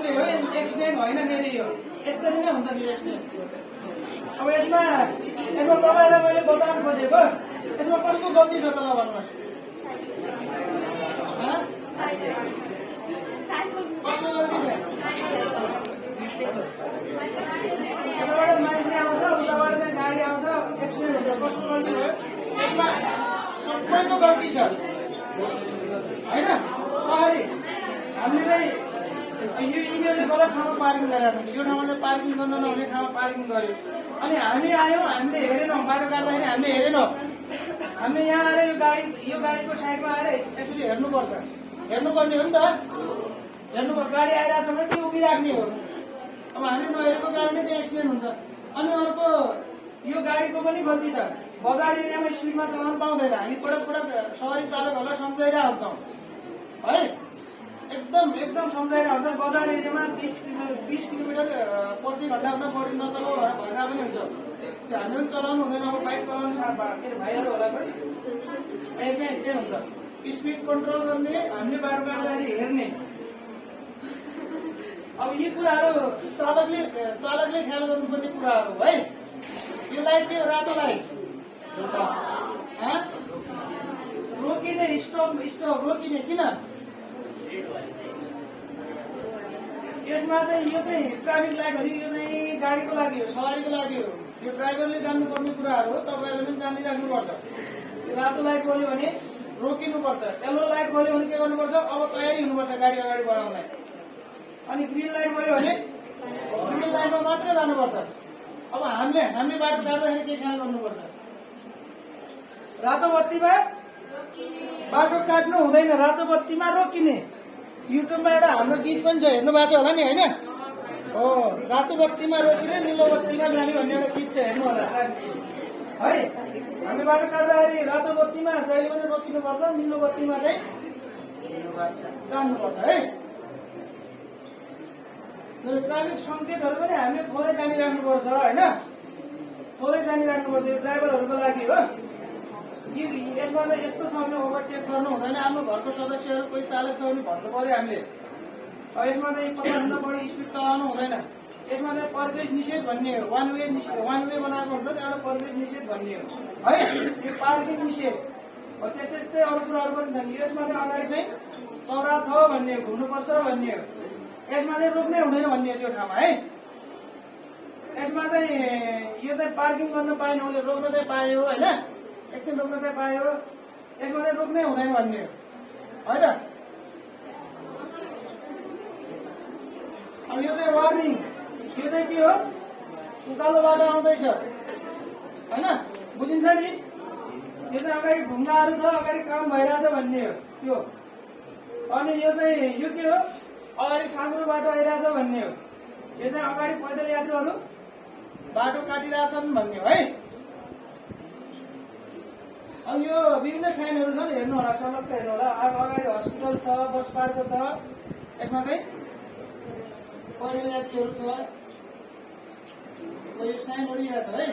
मात्रै हो, एक्सिडेन्ट होइन फेरि यो यसरी नै हुन्छ फेरि एक्सिडेन्ट। अब यसमा तपाईँलाई मैले बताउनु खोजेको यसमा कसको गल्ती छ त ल भन्नुहोस्, कसको गल्ती छ? यताबाट मान्छे आउँछ, उताबाट चाहिँ गाडी आउँछ, एक्सिडेन्ट हुन्छ, कसको गल्ती भयो? यसमा सबैको गल्ती छ होइन। अगाडि हामीले चाहिँ यो यिनीहरूले गलत ठाउँमा पार्किङ गरेका छन्, यो ठाउँमा चाहिँ पार्किङ गर्न नहुने ठाउँमा पार्किङ गर्यो। अनि हामी आयौँ, हामीले हेरेनौँ, बाटो काट्दाखेरि हामीले हेरेनौँ। हामीले यहाँ आएर यो गाडीको साइडमा आएर यसरी हेर्नुपर्छ, हेर्नुपर्ने हो नि त। हेर्नुपर्छ, गाडी आइरहेको छ भने त्यो उभिराख्ने हो। अब हामी नहेरेको कारणले त्यो एक्सिडेन्ट हुन्छ। अनि अर्को यो गाडीको पनि गल्ती छ, बजार एरियामा स्पिडमा चलाउनु पाउँदैन। हामी पटक सवारी चालकहरूलाई सम्झाइरहेको हुन्छौँ है, एकदम सम्झाइरहेको हुन्छ। बजार एरियामा 20 किलोमिटर प्रति घन्टाभन्दा बढी नचलाऊ भनेर भनेर पनि हुन्छ। त्यो हामी पनि चलाउनु हुँदैन। अब बाइक चलाउने मेरो भाइहरू होला पनि बाइकमा एक्सिडेन्ट हुन्छ। स्पिड कन्ट्रोल गर्ने, हामीले बाटो काट्दाखेरि हेर्ने, अब यी कुराहरू चालकले ख्याल गर्नुपर्ने कुराहरू है। यो लाइट के हो? रातो लाइट रोकिने, स्टप रोकिने। किन यसमा चाहिँ यो चाहिँ ट्राफिक लाइटहरू यो चाहिँ गाडीको लागि हो, सवारीको लागि हो। यो ड्राइभरले जान्नुपर्ने कुराहरू हो, तपाईँहरूले पनि जानिराख्नुपर्छ। रातो लाइट बोल्यो भने रोकिनुपर्छ, येलो लाइट बोल्यो भने के गर्नुपर्छ? अब तयारी हुनुपर्छ गाडी अगाडि बढाउनलाई। अनि ग्रिन लाइट बोल्यो भने ग्रिन लाइटमा मात्रै जानुपर्छ। अब हामीले बाटो काट्दाखेरि के ख्याल गर्नुपर्छ? रातो बत्तीमा बाटो काट्नु हुँदैन, रातो बत्तीमा रोकिने। युट्युबमा एउटा हाम्रो गीत पनि छ, हेर्नु भएको छ होला नि होइन? हो, रातो बत्तीमा रोकिने, निलो बत्तीमा जाने भन्ने एउटा गीत छ, हेर्नु होला है। हामी बाटो काट्दाखेरि रातो बत्तीमा जहिले पनि रोकिनुपर्छ, निलो बत्तीमा चाहिँ जानुपर्छ है। ट्राफिक सङ्केतहरू पनि हामीले थोरै जानिराख्नुपर्छ होइन, थोरै जानिराख्नुपर्छ। यो ड्राइभरहरूको लागि हो। यसमा चाहिँ यस्तो छ भने ओभरटेक गर्नु हुँदैन। आफ्नो घरको सदस्यहरू कोही चालक छ भने भन्नु पर्यो हामीले। यसमा चाहिँ 50 बढी स्पिड चलाउनु हुँदैन। यसमा चाहिँ प्रवेश निषेध भन्ने हो, वान वे बनाएको हुन्छ, त्यहाँबाट प्रवेश निषेध भन्ने हो है। यो पार्किङ निषेध हो, त्यस्तै अरू कुराहरू पनि छन्। यसमा चाहिँ अगाडि चाहिँ चौरा छ भन्ने हो, घुम्नुपर्छ भन्ने हो। यसमा चाहिँ रोक्नै हुँदैन भन्ने त्यो ठाउँमा है। यसमा चाहिँ यो चाहिँ पार्किङ गर्न पाएन, उसले रोक्न चाहिँ पायो होइन, एकछिन रोक्न चाहिँ पायो। यसमा चाहिँ रोक्नै हुँदैन भन्ने हो है त। अब यो चाहिँ वार्निङ, यो चाहिँ के हो? उकालो बाटो आउँदैछ होइन, बुझिन्छ नि? यो चाहिँ अगाडि ढुङ्गाहरू छ, अगाडि काम भइरहेछ भन्ने हो त्यो। अनि यो चाहिँ यो के हो? अगाडि साँग्रो बाटो आइरहेछ भन्ने हो। यो चाहिँ अगाडि पैदल यात्रुहरू बाटो काटिरहेछन् भन्ने हो है। अब यो विभिन्न साइनहरू छन्, हेर्नु होला, सलक्क हेर्नु होला। अब अगाडि हस्पिटल छ, बस पार्क छ, यसमा चाहिँ पैदल यात्रीहरू छ, यो साइनहरू यहाँ छ है।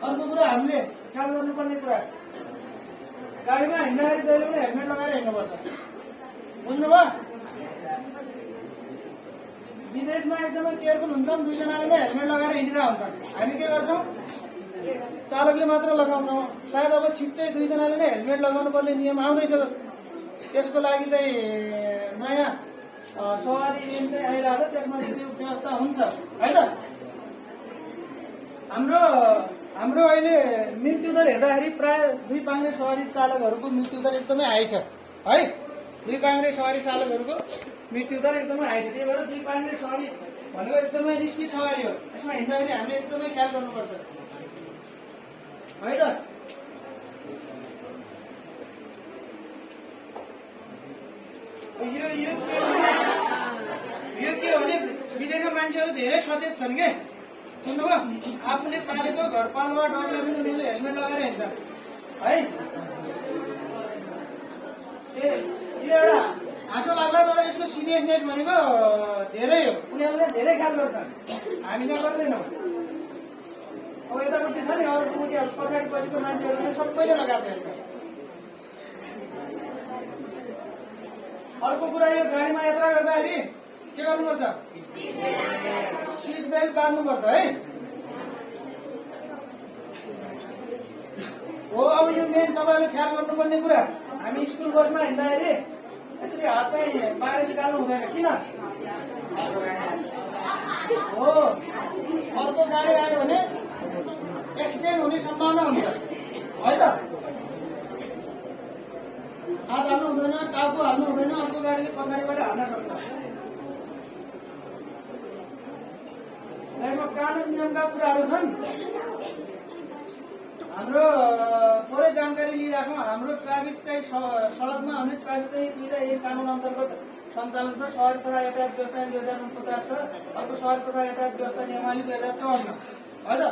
अर्को कुरा हामीले ख्याल गर्नुपर्ने कुरा, गाडीमा हिँड्दाखेरि जहिले पनि हेलमेट लगाएर हिँड्नुपर्छ, बुझ्नुभयो? विदेशमा एकदमै केयरफुल हुन्छन्, दुईजनाले नै हेलमेट लगाएर हिँडिरहेको हुन्छन्। हामी के गर्छौँ? चालकले मात्र लगाउँछौँ। सायद अब छिट्टै दुईजनाले नै हेलमेट लगाउनु पर्ने नियम आउँदैछ, त्यसको लागि चाहिँ नयाँ सवारी ऐन चाहिँ आइरहेको छ, त्यसमा त्यो व्यवस्था हुन्छ है त। हाम्रो अहिले मृत्युदर हेर्दाखेरि प्राय 2 पाङ्ग्रे सवारी चालकहरूको मृत्युदर एकदमै हाई छ है। 2 पाङ्ग्रे सवारी चालकहरूको मृत्युदर एकदमै हाई छ। त्यही भएर 2 पाङ्ग्रे सवारी भनेको एकदमै रिस्की सवारी हो। यसमा हिँड्दाखेरि हामीले एकदमै ख्याल गर्नुपर्छ है त। यो के हो भने विदेशमा मान्छेहरू धेरै सचेत छन् के, बुझ्नुभयो? आफूले पालेको घरपालुवा डगलाई पनि उनीहरूले हेलमेट लगाएर हिँड्छ है। यो एउटा हाँसो लाग्ला, तर यसको सिरियसनेस भनेको धेरै हो। उनीहरूले धेरै ख्याल गर्छन्, हामीले गर्दैनौँ। अब यतापट्टि छ नि, अरूपट्टि पछाडि पछिको मान्छेहरूले सबैले लगाएको छ हेलमेट। अर्को कुरा, यो गाडीमा यात्रा गर्दाखेरि के गर्नुपर्छ? सिट बेल्ट बाँध्नुपर्छ है। हो अब यो मेन तपाईँले ख्याल गर्नुपर्ने कुरा। हामी स्कुल बसमा हिँड्दाखेरि यसरी हात चाहिँ बाहिर निकाल्नु हुँदैन। किन हो? अर्को गाडी आयो भने एक्सिडेन्ट हुने सम्भावना हुन्छ है त। हात हाल्नु हुँदैन, टाउको हाल्नु हुँदैन, अर्को गाडीले पछाडिबाट हाल्न सक्छ। यसमा कानुन नियमका कुराहरू छन्। हाम्रो थोरै जानकारी लिइराखौँ। हाम्रो ट्राफिक चाहिँ सडकमा हुने ट्राफिक चाहिँ यही कानुन अन्तर्गत सञ्चालन छ। शहर तथा यातायात व्यवस्था 2049 छ। अर्को शहर तथा यातायात व्यवस्था नियमावली 2054 है त।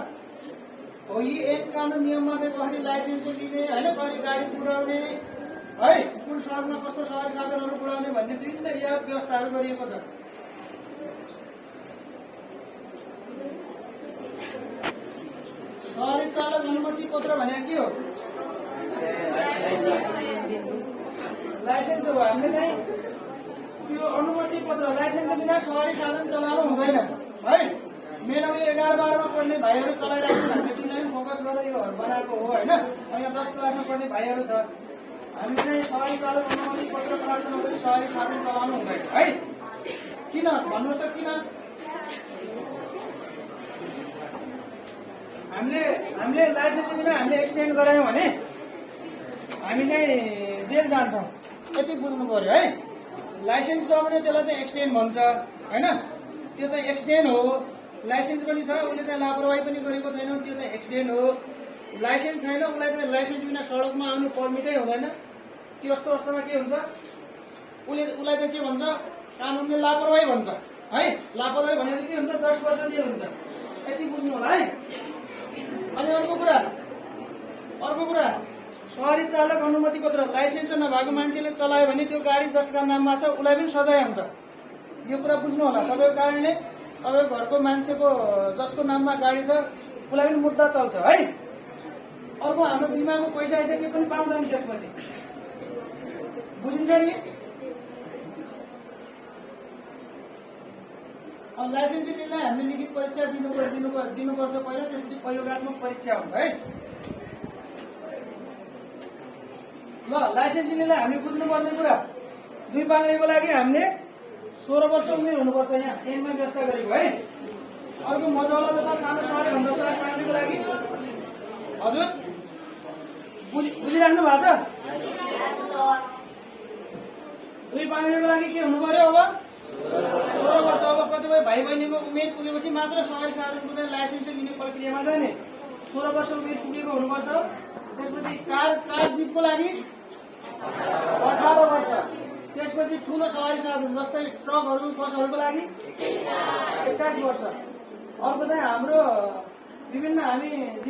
हो यी एक कानुन नियममा चाहिँ कसरी लाइसेन्स लिने होइन, कसरी गाडी कुदाउने है, कुन सडकमा कस्तो सवारी साधनहरू कुदाउने भन्ने विभिन्न यहाँ व्यवस्थाहरू गरिएको छ। सवारी चालक अनुमति पत्र भनेको के हो? लाइसेन्स हो। हामीले चाहिँ त्यो अनुमति पत्र, लाइसेन्स बिना सवारी साधन चलाउनु हुँदैन है। मेन अब 11-12 मा पढ्ने भाइहरू चलाइरहेको छ। हामीले तिनीलाई फोकस गरेर यो बनाएको हो होइन। अब यहाँ 10 क्लासमा पढ्ने भाइहरू छ। हामीले चाहिँ सवारी चालक अनुमति पत्र प्राप्त नगरी सवारी साधन चलाउनु हुँदैन है। किन भन्नुहोस् त? किन हामीले लाइसेन्स बिना हामीले एक्सिडेन्ट गरायौँ भने हामी चाहिँ जेल जान्छौँ। यति बुझ्नु पर्यो है। लाइसेन्स छ भने त्यसलाई चाहिँ एक्सिडेन्ट भन्छ होइन। त्यो चाहिँ एक्सिडेन्ट हो। लाइसेन्स पनि छ, उसले चाहिँ लापरवाही पनि गरेको छैन, त्यो चाहिँ एक्सिडेन्ट हो। लाइसेन्स छैन, उसलाई चाहिँ लाइसेन्स बिना सडकमा आउनु पर्मिटै हुँदैन। त्यस्तो अवस्थामा के हुन्छ? उसलाई चाहिँ के भन्छ? कानुनले लापरवाही भन्छ है। लापरवाही भनेको के हुन्छ? 10 वर्ष जेल हुन्छ। यति बुझ्नु होला है। अनि अर्को कुरा सवारी चालक अनुमति पत्र, लाइसेन्स नभएको मान्छेले चलायो भने त्यो गाडी जसका नाममा छ उसलाई पनि सजाय हुन्छ। यो कुरा बुझ्नु होला। तपाईँको कारणले तपाईँको घरको मान्छेको जसको नाममा गाडी छ उसलाई पनि मुद्दा चल्छ है। अर्को हाम्रो बिमाको पैसा आइसक्यो त्यो पनि पाउँदैन त्यसपछि। बुझिन्छ नि? लाइसेन्स लिनलाई हामीले लिखित परीक्षा दिनुपर्छ पहिला, त्यसपछि प्रयोगात्मक परीक्षा हुन्छ है। ल लाइसेन्स लिनलाई हामीले बुझ्नुपर्ने कुरा, 2 पाङ्ग्रेको लागि हामीले 16 वर्ष उमेर हुनुपर्छ। यहाँ ऐनमा व्यवस्था गरेको है। अर्को मझौला तथा सानो सवारी भन्दा 4 पाङ्ग्रेको लागि हजुर बुझिराख्नु भएको छ? 2 पाङ्ग्रेको लागि के हुनु पर्यो? अब 16 वर्ष। अब कतिपय भाइ बहिनीको उमेर पुगेपछि मात्र सवारी साधनको चाहिँ लाइसेन्स लिने प्रक्रियामा जाने। 16 वर्ष उमेर पुगेको हुनुपर्छ। त्यसपछि कार जिपको लागि 18 वर्ष। त्यसपछि ठुलो सवारी साधन जस्तै ट्रकहरू बसहरूको लागि 21 वर्ष। अर्को चाहिँ हाम्रो विभिन्न हामी